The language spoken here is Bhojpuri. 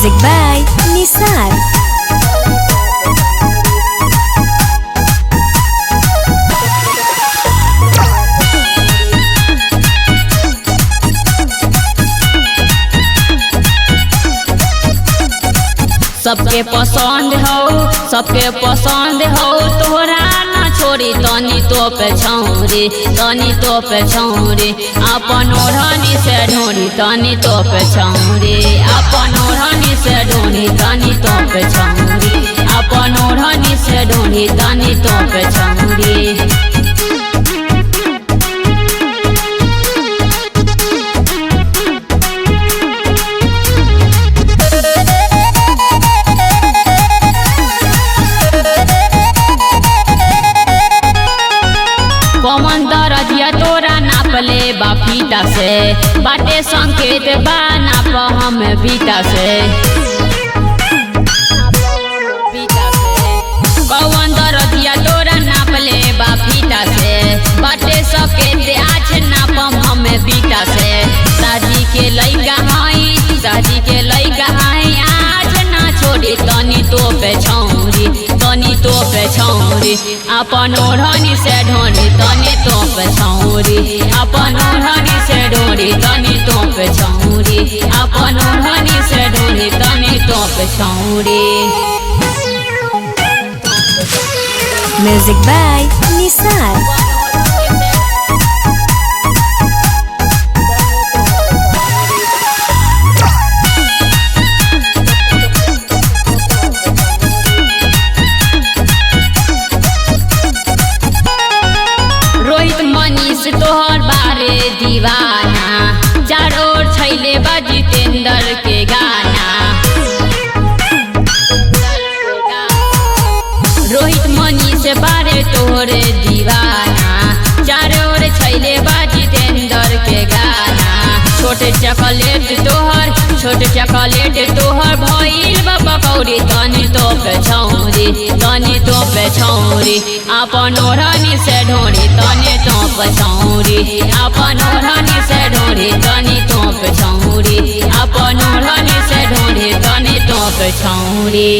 Music by Nisar. सबके पसंद हो तोहरा ना छोड़ी तनी तो पे छौरी अपन ओढ़नी से ढूंढी तनी तो पे छौरी अपन ओढ़नी से ढूंढी तनी तो पे छौरी अपन ओढ़नी से ढूंढी तनी तो पे छौरी। कौन दरजिया तोरा नापले बा फीता से बाटे संकेत बा नाप हम बीता से कौन दरजिया तोरा नापले बा फीता से बाटे संकेत आज नाप हम बीता से शादी के लइका हाई आज ना छोड़ी तनी तो पे छौरी अपन ओढ़नी से ढूंढी तनी तो पे छौरी अपन ओढ़नी से ढूंढी तनी तो पे छौरी अपन ओढ़नी से ढूंढी तनी तो पे छौरी। Music by Nisar. Rohit Manish तोहर बारे दीवाना चारों ओर छैले बा जितेंद्र के गाना रोहित मनीष बारे तोहरे दीवाना चारों ओर छैले बा जितेंद्र के गाना छोटे चॉकलेट तोहर भइल बा पकौड़ी तनी तो पे छौरी अपन ओढ़नी से ढूंढी तनी तो पे छौरी अपन ओढ़नी से ढूंढी तनी तो पे छौरी अपन ओढ़नी से ढूंढी तनी तो पे छौरी।